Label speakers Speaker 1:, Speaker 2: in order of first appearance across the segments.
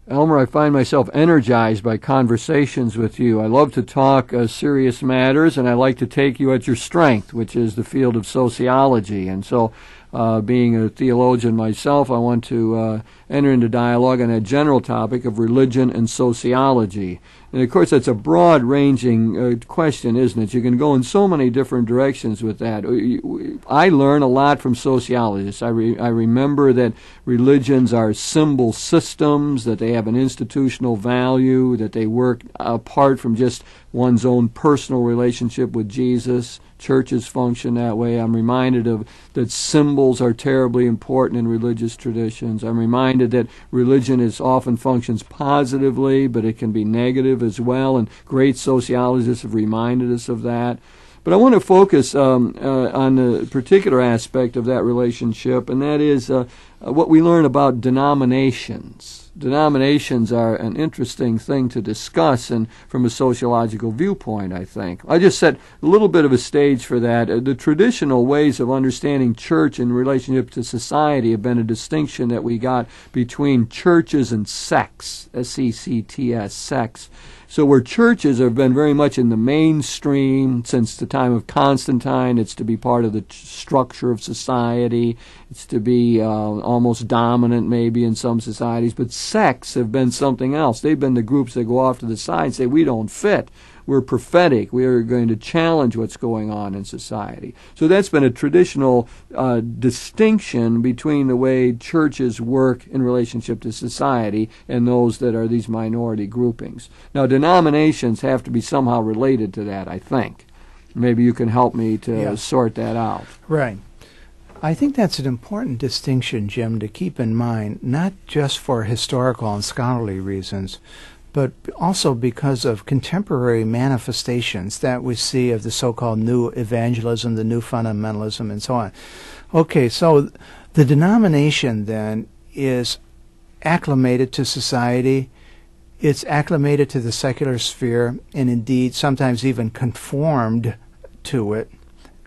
Speaker 1: Elmer, I find myself energized by conversations with you. I love to talk serious matters, and I like to take you at your strength, which is the field of sociology. And so, being a theologian myself, I want to enter into dialogue on that general topic of religion and sociology. And of course, that's a broad-ranging question, isn't it? You can go in so many different directions with that. I learn a lot from sociologists. I remember that religions are symbol systems, that they have an institutional value, that they work apart from just one's own personal relationship with Jesus. Churches function that way. I'm reminded of that symbols are terribly important in religious traditions. I'm reminded that religion often functions positively, but it can be negative as well, and great sociologists have reminded us of that. But I want to focus on a particular aspect of that relationship, and that is what we learn about denominations. Denominations are an interesting thing to discuss, and from a sociological viewpoint, I think. I just set a little bit of a stage for that. The traditional ways of understanding church in relationship to society have been a distinction that we got between churches and sects, S-E-C-T-S, sects. So where churches have been very much in the mainstream since the time of Constantine, it's to be part of the structure of society, it's to be almost dominant maybe in some societies, but sects have been something else. They've been the groups that go off to the side and say, we don't fit. We're prophetic. We are going to challenge what's going on in society. So that's been a traditional distinction between the way churches work in relationship to society and those that are these minority groupings. Now, denominations have to be somehow related to that, I think. Maybe you can help me to sort that out.
Speaker 2: Right. I think that's an important distinction, Jim, to keep in mind, not just for historical and scholarly reasons, but also because of contemporary manifestations that we see of the so-called new evangelism, the new fundamentalism, and so on. Okay, so the denomination then is acclimated to society, it's acclimated to the secular sphere, and indeed sometimes even conformed to it,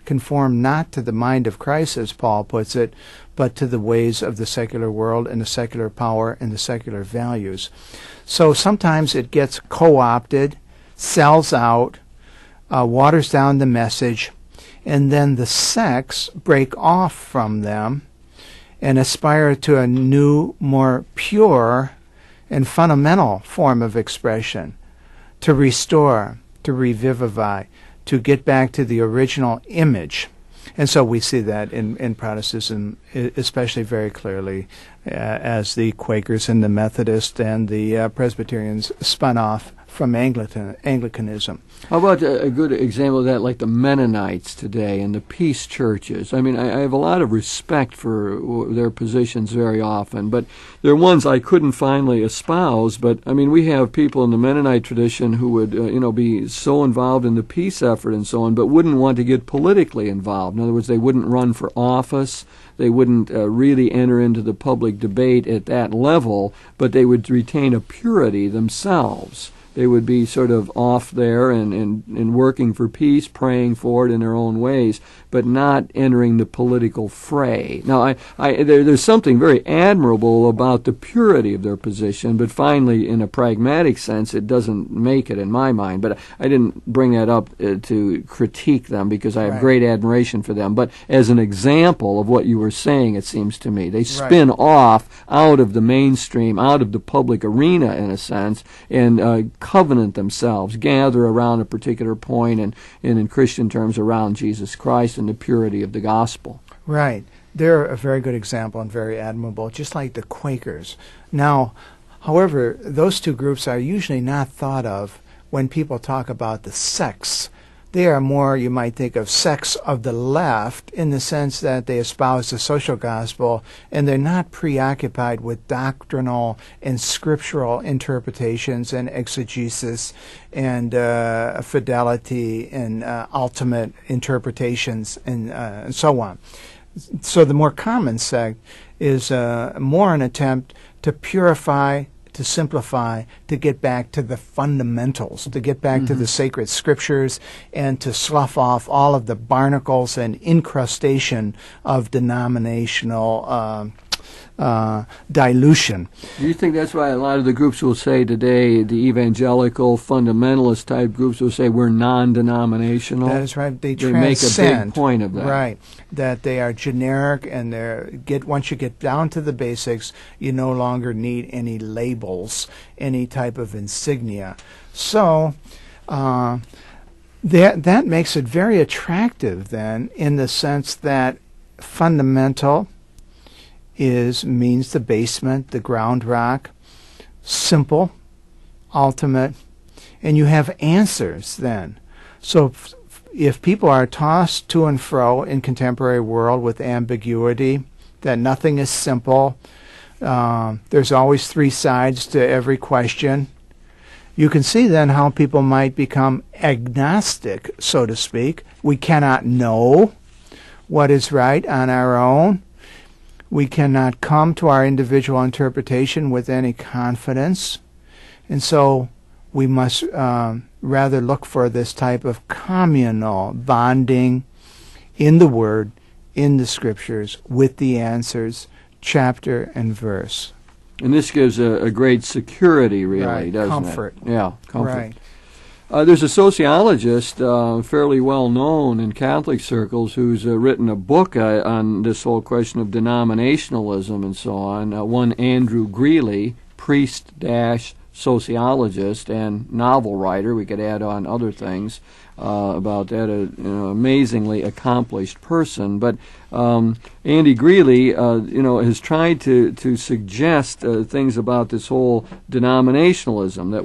Speaker 2: conformed not to the mind of Christ, as Paul puts it, but to the ways of the secular world and the secular power and the secular values. So sometimes it gets co-opted, sells out, waters down the message, and then the sects break off from them and aspire to a new, more pure and fundamental form of expression, to restore, to revivify, to get back to the original image. And so we see that in Protestantism, especially very clearly, as the Quakers and the Methodists and the Presbyterians spun off from Anglicanism.
Speaker 1: How about a good example of that, like the Mennonites today and the peace churches? I mean, I have a lot of respect for their positions very often, but they're ones I couldn't finally espouse. But, I mean, we have people in the Mennonite tradition who would, be so involved in the peace effort and so on, but wouldn't want to get politically involved. In other words, they wouldn't run for office. They wouldn't really enter into the public debate at that level, but they would retain a purity themselves. They would be sort of off there and working for peace, praying for it in their own ways, but not entering the political fray. Now, there's something very admirable about the purity of their position, but finally, in a pragmatic sense, it doesn't make it in my mind. But I didn't bring that up to critique them because I have great admiration for them. But as an example of what you were saying, it seems to me, they spin off out of the mainstream, out of the public arena, in a sense, and covenant themselves, gather around a particular point, and in Christian terms, around Jesus Christ and the purity of the gospel.
Speaker 2: Right. They're a very good example and very admirable, just like the Quakers. Now, however, those two groups are usually not thought of when people talk about the sects. They are more, you might think, of sects of the left in the sense that they espouse the social gospel and they're not preoccupied with doctrinal and scriptural interpretations and exegesis and fidelity and ultimate interpretations and so on. So the more common sect is more an attempt to purify, to simplify, to get back to the fundamentals, to get back to the sacred scriptures, and to slough off all of the barnacles and incrustation of denominational dilution.
Speaker 1: Do you think that's why a lot of the groups will say today, the evangelical fundamentalist type groups will say we're non-denominational?
Speaker 2: That is right. They
Speaker 1: make a big point of that.
Speaker 2: Right. That they are generic, and once you get down to the basics, you no longer need any labels, any type of insignia. So that makes it very attractive then, in the sense that fundamental means the basement, the ground rock, simple, ultimate, and you have answers then. So if people are tossed to and fro in contemporary world with ambiguity, that nothing is simple, there's always three sides to every question, you can see then how people might become agnostic, so to speak. We cannot know what is right on our own. We cannot come to our individual interpretation with any confidence. And so we must rather look for this type of communal bonding in the Word, in the Scriptures, with the answers, chapter and verse.
Speaker 1: And this gives a great security, really,
Speaker 2: right.
Speaker 1: doesn't
Speaker 2: Comfort.
Speaker 1: it? Yeah, comfort.
Speaker 2: Right.
Speaker 1: There's a sociologist, fairly well known in Catholic circles, who's written a book on this whole question of denominationalism and so on. One Andrew Greeley, priest-sociologist and novel writer. We could add on other things about that. Amazingly accomplished person, but Andy Greeley, has tried to suggest things about this whole denominationalism that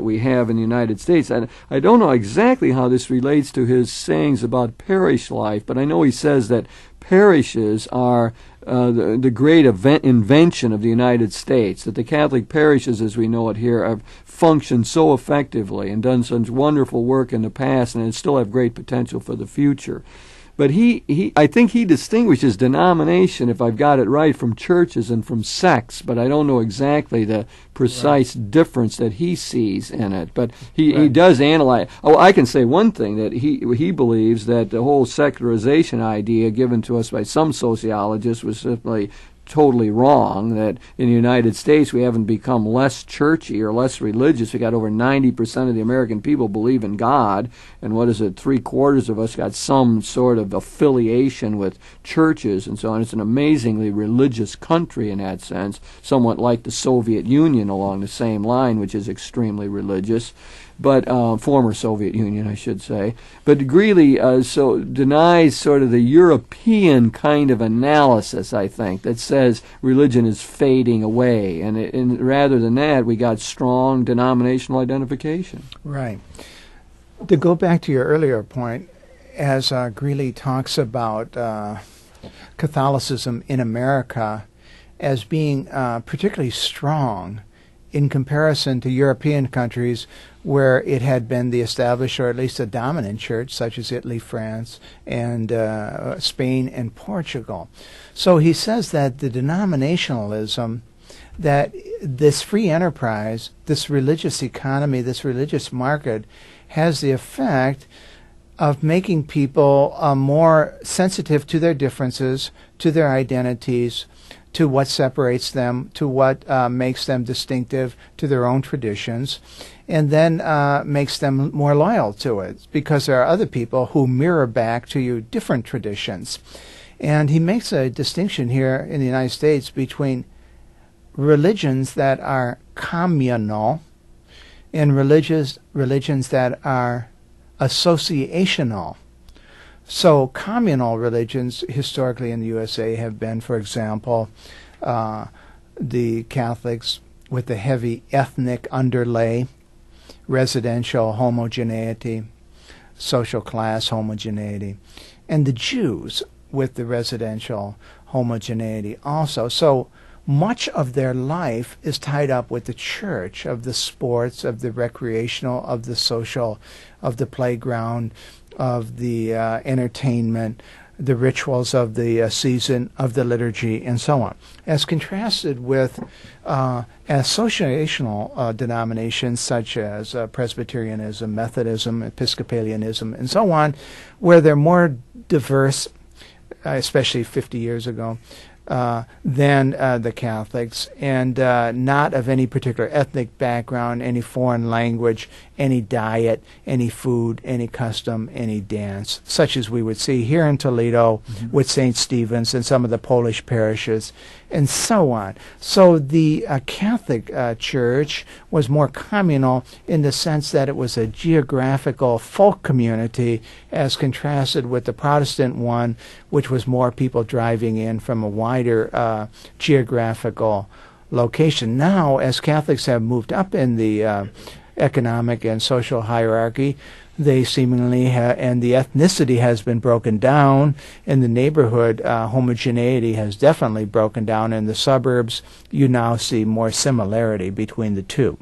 Speaker 1: we have in the United States. And I don't know exactly how this relates to his sayings about parish life, but I know he says that parishes are the great invention of the United States, that the Catholic parishes, as we know it here, have functioned so effectively and done such wonderful work in the past, and still have great potential for the future. But I think he distinguishes denomination, if I've got it right, from churches and from sects, but I don't know exactly the precise difference that he sees in it. But he does analyze. Oh, I can say one thing, that he believes that the whole secularization idea given to us by some sociologists was simply totally wrong, that in the United States we haven't become less churchy or less religious. We got over 90% of the American people believe in God, and what is it, 3/4 of us got some sort of affiliation with churches and so on. It's an amazingly religious country in that sense, somewhat like the Soviet Union along the same line, which is extremely religious. But former Soviet Union, I should say. But Greeley so denies sort of the European kind of analysis, I think, that says religion is fading away, and rather than that, we got strong denominational identification.
Speaker 2: Right. To go back to your earlier point, as Greeley talks about Catholicism in America as being particularly strong in comparison to European countries where it had been the established, or at least a dominant church, such as Italy, France, and Spain and Portugal. So he says that the denominationalism, that this free enterprise, this religious economy, this religious market, has the effect of making people more sensitive to their differences, to their identities, to what separates them, to what makes them distinctive, to their own traditions, and then makes them more loyal to it, because there are other people who mirror back to you different traditions. And he makes a distinction here in the United States between religions that are communal and religions that are associational. So communal religions historically in the USA have been, for example, the Catholics with the heavy ethnic underlay, residential homogeneity, social class homogeneity, and the Jews with the residential homogeneity also. So much of their life is tied up with the church, of the sports, of the recreational, of the social, of the playground, of the entertainment, the rituals of the season, of the liturgy, and so on, as contrasted with associational denominations such as Presbyterianism, Methodism, Episcopalianism, and so on, where they're more diverse, especially 50 years ago, than the Catholics, and not of any particular ethnic background, any foreign language, any diet, any food, any custom, any dance, such as we would see here in Toledo with St. Stephen's and some of the Polish parishes, and so on. So the Catholic Church was more communal in the sense that it was a geographical folk community as contrasted with the Protestant one, which was more people driving in from a wider geographical location. Now, as Catholics have moved up in the economic and social hierarchy, they seemingly and the ethnicity has been broken down in the neighborhood. Homogeneity has definitely broken down in the suburbs. You now see more similarity between the two.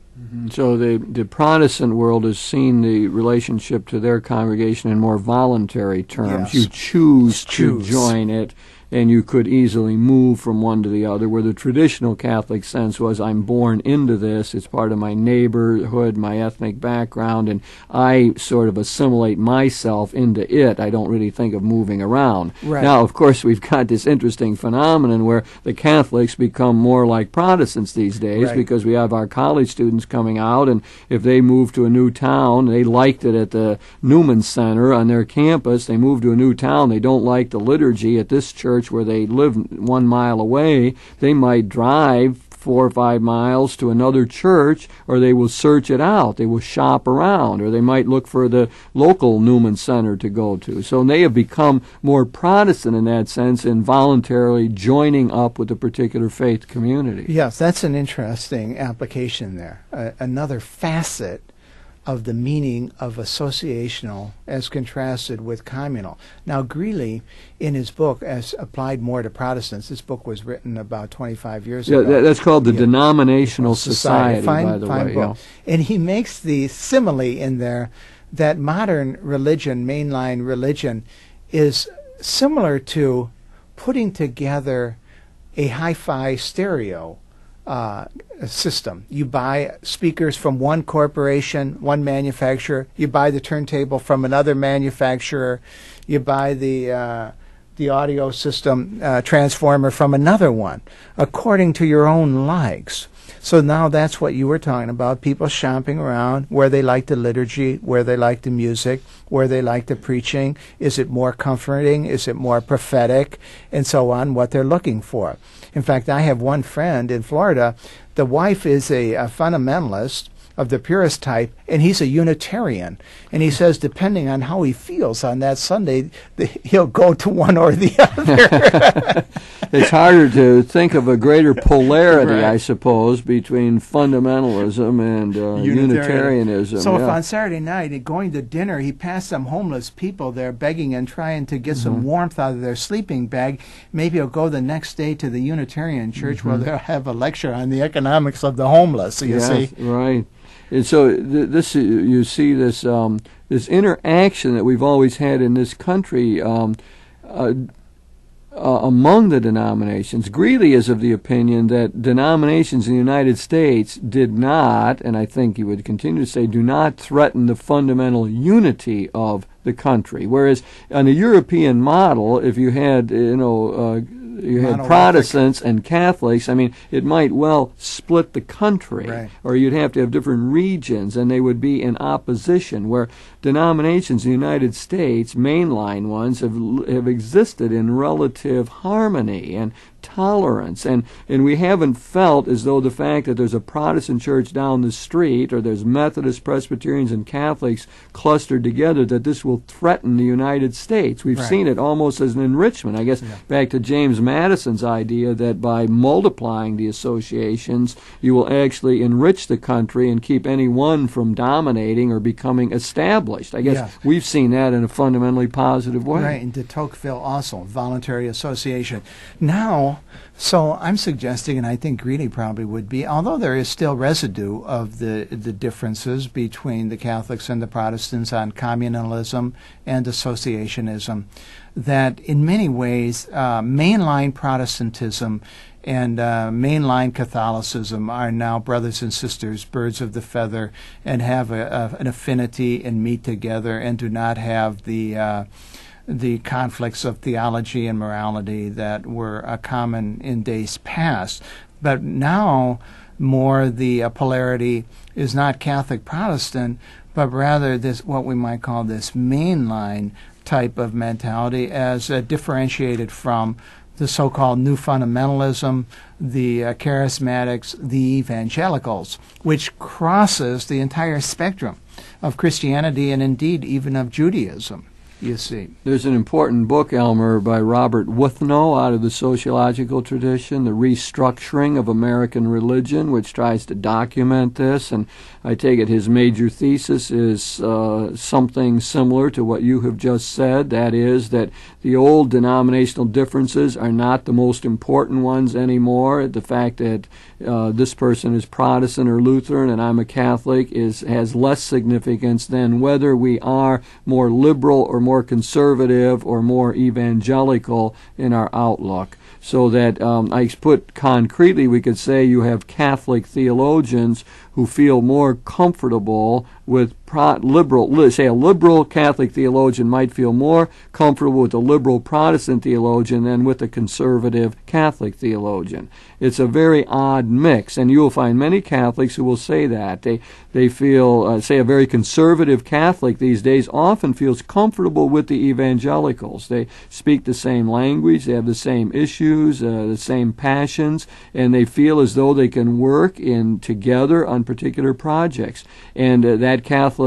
Speaker 1: So the Protestant world has seen the relationship to their congregation in more voluntary terms.
Speaker 2: Yes.
Speaker 1: You choose to join it, and you could easily move from one to the other, where the traditional Catholic sense was, I'm born into this, it's part of my neighborhood, my ethnic background, and I sort of assimilate myself into it. I don't really think of moving around.
Speaker 2: Right.
Speaker 1: Now, of course, we've got this interesting phenomenon where the Catholics become more like Protestants these days,
Speaker 2: Right.
Speaker 1: because we have our college students coming out, and if they move to a new town, they liked it at the Newman Center on their campus, they move to a new town, they don't like the liturgy at this church where they live 1 mile away, they might drive 4 or 5 miles to another church, or they will search it out. They will shop around, or they might look for the local Newman Center to go to. So they have become more Protestant in that sense, in voluntarily joining up with a particular faith community.
Speaker 2: Yes, that's an interesting application there. Another facet of the meaning of associational as contrasted with communal. Now, Greeley, in his book, as applied more to Protestants, this book was written about 25 years ago.
Speaker 1: Yeah, that's called the Denominational Society, by the way.
Speaker 2: Book. Yeah. And he makes the simile in there that modern religion, mainline religion, is similar to putting together a hi-fi stereo system. You buy speakers from one corporation, one manufacturer. You buy the turntable from another manufacturer. You buy the audio system transformer from another one, according to your own likes. So now that's what you were talking about, people shopping around where they like the liturgy, where they like the music, where they like the preaching. Is it more comforting? Is it more prophetic? And so on, what they're looking for. In fact, I have one friend in Florida. The wife is a fundamentalist of the purist type, and he's a Unitarian. And he says, depending on how he feels on that Sunday, he'll go to one or the other.
Speaker 1: It's harder to think of a greater polarity,
Speaker 2: Right.
Speaker 1: I suppose, between fundamentalism and Unitarianism.
Speaker 2: So if on Saturday night, going to dinner, he passed some homeless people there begging and trying to get some warmth out of their sleeping bag, maybe he'll go the next day to the Unitarian church where they'll have a lecture on the economics of the homeless, you see.
Speaker 1: Right. And so this you see this this interaction that we've always had in this country among the denominations. Greeley is of the opinion that denominations in the United States did not, and I think he would continue to say, do not threaten the fundamental unity of the country. Whereas on the European model, if you had, you had Protestants and Catholics, I mean, it might well split the country,
Speaker 2: right.
Speaker 1: Or you'd have to have different regions, and they would be in opposition, where denominations in the United States, mainline ones, have existed in relative harmony and tolerance, and we haven't felt as though the fact that there's a Protestant church down the street, or there's Methodists, Presbyterians, and Catholics clustered together, that this will threaten the United States. We've
Speaker 2: Right.
Speaker 1: seen it almost as an enrichment. I guess back to James Madison's idea that by multiplying the associations, you will actually enrich the country and keep anyone from dominating or becoming established. I guess we've seen that in a fundamentally positive way.
Speaker 2: Right, and de Tocqueville also, voluntary association. Now, so I'm suggesting, and I think Greeley probably would be, although there is still residue of the differences between the Catholics and the Protestants on communalism and associationism, that in many ways mainline Protestantism and mainline Catholicism are now brothers and sisters, birds of the feather, and have an affinity and meet together and do not have the the conflicts of theology and morality that were common in days past. But now more the polarity is not Catholic Protestant, but rather this, what we might call this mainline type of mentality, as differentiated from the so-called new fundamentalism, the charismatics, the evangelicals, which crosses the entire spectrum of Christianity and indeed even of Judaism, you see.
Speaker 1: There's an important book, Elmer, by Robert Wuthnow out of the sociological tradition, The Restructuring of American Religion, which tries to document this, and I take it his major thesis is something similar to what you have just said, that is, that the old denominational differences are not the most important ones anymore. The fact that this person is Protestant or Lutheran and I'm a Catholic has less significance than whether we are more liberal or more conservative or more evangelical in our outlook. So that I put concretely, we could say you have Catholic theologians who feel more comfortable with liberal, say a liberal Catholic theologian might feel more comfortable with a liberal Protestant theologian than with a conservative Catholic theologian. It's a very odd mix, and you will find many Catholics who will say that. They feel, say a very conservative Catholic these days often feels comfortable with the evangelicals. They speak the same language, they have the same issues, the same passions, and they feel as though they can work together on particular projects. And that Catholic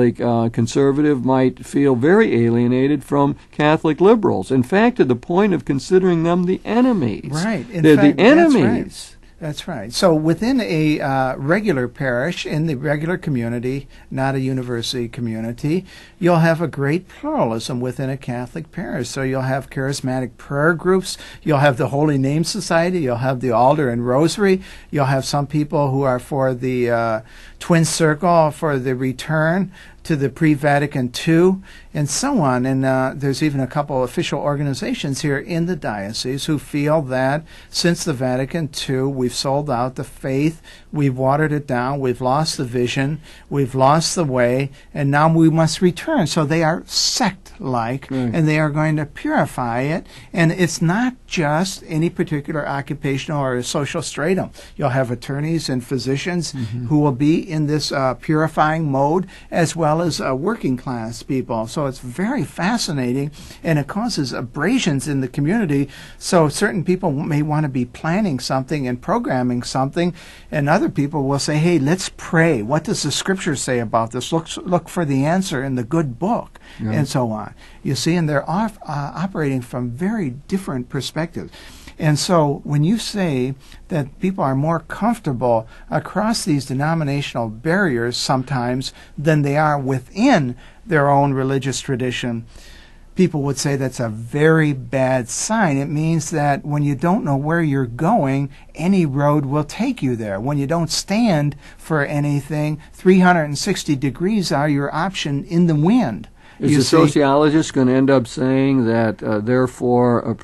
Speaker 1: conservative might feel very alienated from Catholic liberals. In fact, to the point of considering them the enemies.
Speaker 2: Right.
Speaker 1: They're the enemies.
Speaker 2: That's right. So within a regular parish, in the regular community, not a university community, you'll have a great pluralism within a Catholic parish. So you'll have charismatic prayer groups, you'll have the Holy Name Society, you'll have the altar and rosary, you'll have some people who are for the Twin Circle, for the return to the pre-Vatican II, and so on. And there's even a couple official organizations here in the diocese who feel that since the Vatican II, we've sold out the faith, we've watered it down, we've lost the vision, we've lost the way, and now we must return. So they are sect-like, and they are going to purify it. And it's not just any particular occupational or social stratum. You'll have attorneys and physicians who will be in this purifying mode, as well as working class people. So it's very fascinating, and it causes abrasions in the community. So certain people may want to be planning something and programming something, and other people will say, hey, let's pray. What does the scripture say about this? Look for the answer in the good book, and so on. You see, and they're operating from very different perspectives. And so when you say that people are more comfortable across these denominational barriers sometimes than they are within their own religious tradition, people would say that's a very bad sign. It means that when you don't know where you're going, any road will take you there. When you don't stand for anything, 360 degrees are your option in the wind.
Speaker 1: Is a sociologist going to end up saying that, therefore,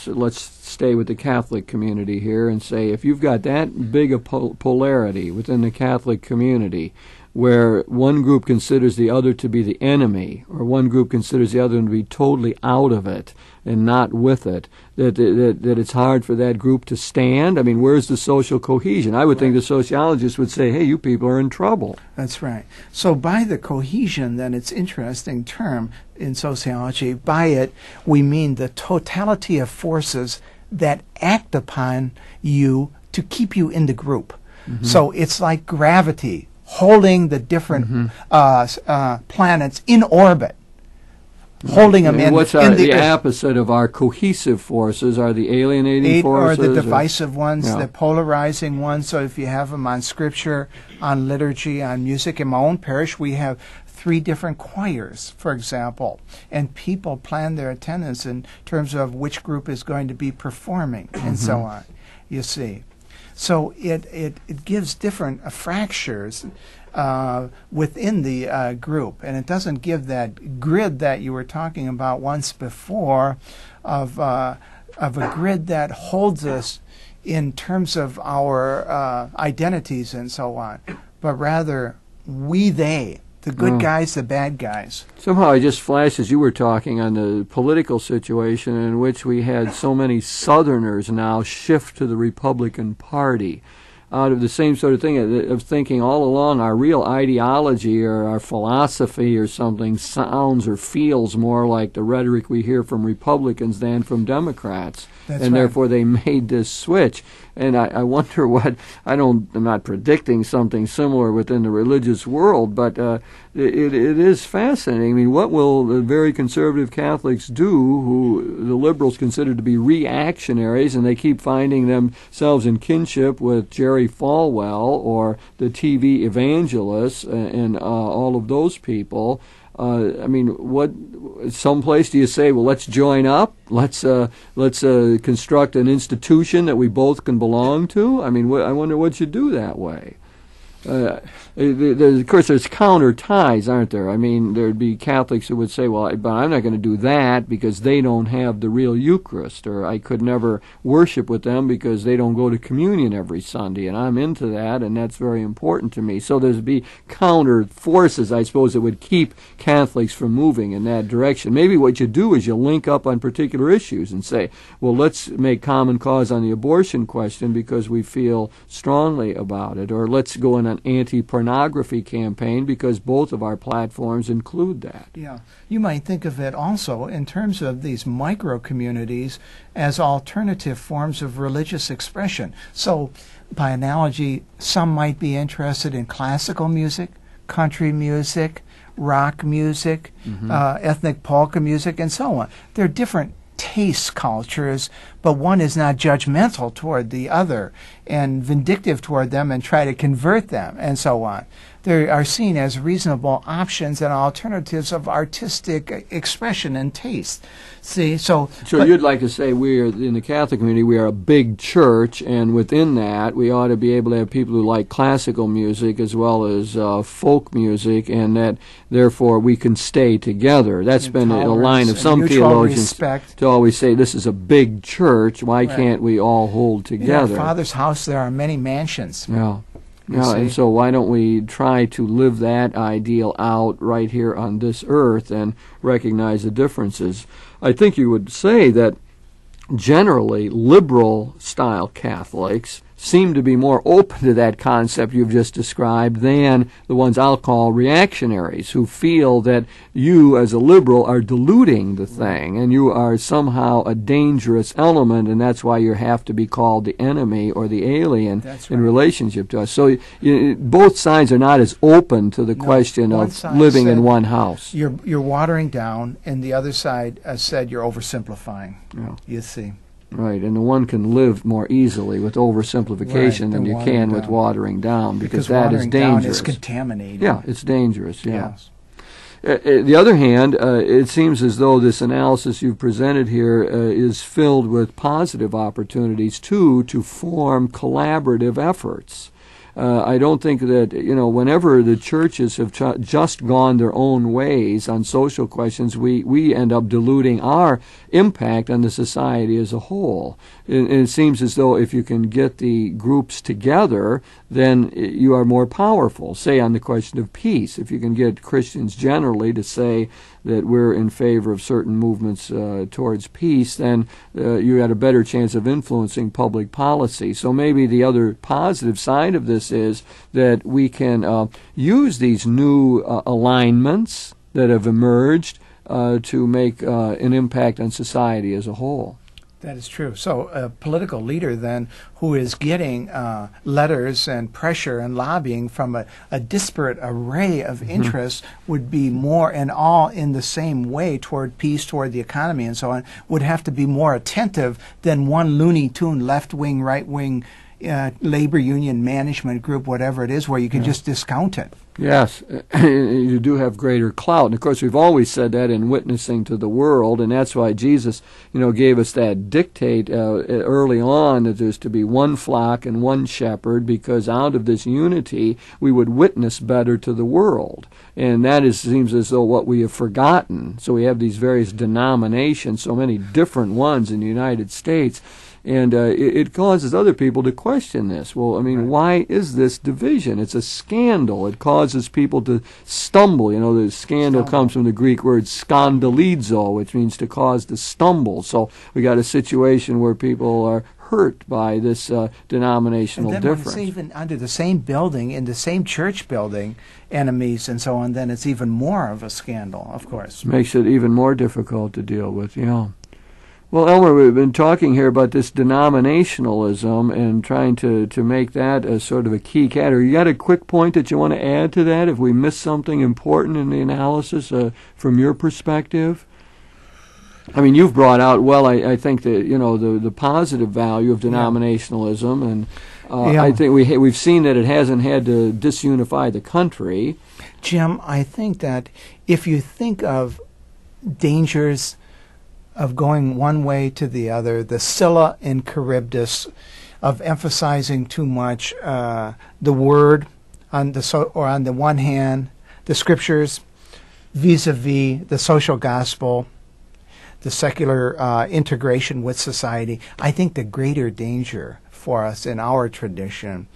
Speaker 1: let's stay with the Catholic community here and say, if you've got that big a polarity within the Catholic community, where one group considers the other to be the enemy, or one group considers the other to be totally out of it and not with it, that it's hard for that group to stand? I mean, where's the social cohesion? I would think the sociologist would say, hey, you people are in trouble.
Speaker 2: That's right. So by the cohesion, then, it's an interesting term in sociology. By it, we mean the totality of forces that act upon you to keep you in the group. So it's like gravity holding the different planets in orbit, holding them in.
Speaker 1: What's the opposite of our cohesive forces? Are the alienating forces?
Speaker 2: Or the divisive ones, the polarizing ones. So if you have them on scripture, on liturgy, on music. In my own parish, we have 3 different choirs, for example, and people plan their attendance in terms of which group is going to be performing, and so on, you see. So it gives different fractures within the group, and it doesn't give that grid that you were talking about once before of a grid that holds us in terms of our identities and so on, but rather we, they, The good guys, the bad guys.
Speaker 1: Somehow I just flashed as you were talking on the political situation in which we had so many Southerners now shift to the Republican Party out of the same sort of thing of thinking all along our real ideology or our philosophy or something sounds or feels more like the rhetoric we hear from Republicans than from Democrats.
Speaker 2: That's
Speaker 1: and
Speaker 2: right.
Speaker 1: Therefore they made this switch. And I wonder what, I'm not predicting something similar within the religious world, but it is fascinating. I mean, what will the very conservative Catholics do who the liberals consider to be reactionaries, and they keep finding themselves in kinship with Jerry Falwell or the TV evangelists and all of those people? What? Someplace do you say, well, let's join up, let's construct an institution that we both can belong to? I mean, I wonder what you do that way. Of course, there's counter ties, aren't there? I mean, there'd be Catholics who would say, well, but I'm not going to do that because they don't have the real Eucharist, or I could never worship with them because they don't go to communion every Sunday, and I'm into that, and that's very important to me. So there'd be counter forces, I suppose, that would keep Catholics from moving in that direction. Maybe what you do is you link up on particular issues and say, well, let's make common cause on the abortion question because we feel strongly about it, or let's go in an anti-pornography campaign because both of our platforms include that.
Speaker 2: Yeah. You might think of it also in terms of these micro-communities as alternative forms of religious expression. So, by analogy, some might be interested in classical music, country music, rock music, ethnic polka music, and so on. They're different taste cultures, but one is not judgmental toward the other and vindictive toward them and try to convert them and so on. They are seen as reasonable options and alternatives of artistic expression and taste. See, so
Speaker 1: you'd like to say we are, in the Catholic community, we are a big church, and within that we ought to be able to have people who like classical music as well as folk music, and that therefore we can stay together. That's been a line of some theologians to always say this is a big church. Why can't we all hold together?
Speaker 2: In our Father's house there are many mansions.
Speaker 1: Yeah. Yeah, and so why don't we try to live that ideal out right here on this earth and recognize the differences? I think you would say that generally liberal-style Catholics seem to be more open to that concept you've just described than the ones I'll call reactionaries, who feel that you as a liberal are diluting the thing and you are somehow a dangerous element, and that's why you have to be called the enemy or the alien in relationship to us. So both sides are not as open to the question of living in one house.
Speaker 2: You're watering down, and the other side said you're oversimplifying. Yeah. You see.
Speaker 1: Right, and the one can live more easily with oversimplification than you can with watering down, because that is dangerous. Watering down is
Speaker 2: contaminating.
Speaker 1: Yeah, it's dangerous, yeah. Yes. The other hand, it seems as though this analysis you've presented here is filled with positive opportunities, too, to form collaborative efforts. I don't think that, whenever the churches have just gone their own ways on social questions, we end up diluting our impact on the society as a whole. And it seems as though if you can get the groups together, then you are more powerful. Say on the question of peace, if you can get Christians generally to say that we're in favor of certain movements towards peace, then you had a better chance of influencing public policy. So maybe the other positive side of this is that we can use these new alignments that have emerged to make an impact on society as a whole.
Speaker 2: That is true. So a political leader then who is getting letters and pressure and lobbying from a disparate array of interests would be more and all in the same way toward peace, toward the economy and so on, would have to be more attentive than one Looney Tune left-wing, right-wing labor union management group, whatever it is, where you can just discount it.
Speaker 1: Yes, you do have greater clout. And of course, we've always said that in witnessing to the world, and that's why Jesus, gave us that dictate early on that there's to be one flock and one shepherd, because out of this unity, we would witness better to the world. And that seems as though what we have forgotten. So we have these various denominations, so many different ones in the United States. And it causes other people to question this. Well, I mean, why is this division? It's a scandal. It causes people to stumble. You know, the scandal comes from the Greek word skandalizo, which means to cause to stumble. So we got a situation where people are hurt by this denominational
Speaker 2: and then
Speaker 1: difference.
Speaker 2: When it's even under the same building, in the same church building, enemies and so on, then it's even more of a scandal, of course.
Speaker 1: Makes it even more difficult to deal with, yeah. Well, Elmer, we've been talking here about this denominationalism and trying to make that a sort of a key category. You got a quick point that you want to add to that, if we missed something important in the analysis from your perspective? I mean, you've brought out, well, I think that, you know, the positive value of denominationalism, and I think we've seen that it hasn't had to disunify the country.
Speaker 2: Jim, I think that if you think of dangers of going one way to the other, the Scylla and Charybdis of emphasizing too much the Word on the one hand, the Scriptures vis-a-vis the social gospel, the secular integration with society. I think the greater danger for us in our tradition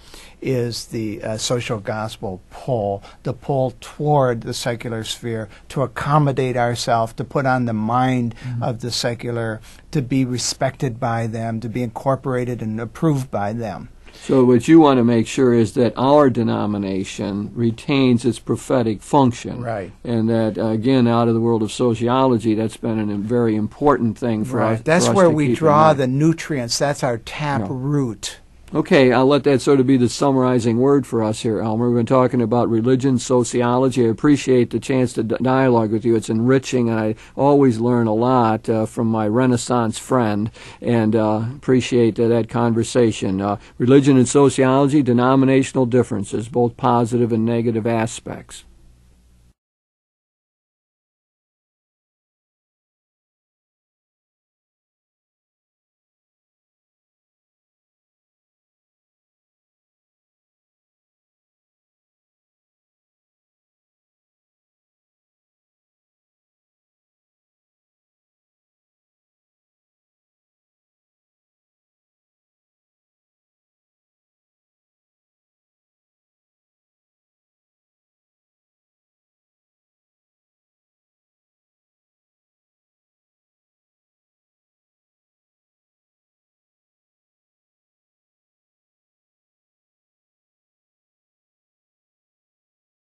Speaker 2: is the social gospel pull, the pull toward the secular sphere, to accommodate ourselves, to put on the mind of the secular, to be respected by them, to be incorporated and approved by them.
Speaker 1: So what you want to make sure is that our denomination retains its prophetic function.
Speaker 2: Right.
Speaker 1: And that, again, out of the world of sociology, that's been a very important thing for us.
Speaker 2: That's where we draw the nutrients. That's our tap root.
Speaker 1: Okay, I'll let that sort of be the summarizing word for us here, Elmer. We've been talking about religion, sociology. I appreciate the chance to dialogue with you. It's enriching, and I always learn a lot from my Renaissance friend, and appreciate that conversation. Religion and sociology, denominational differences, both positive and negative aspects.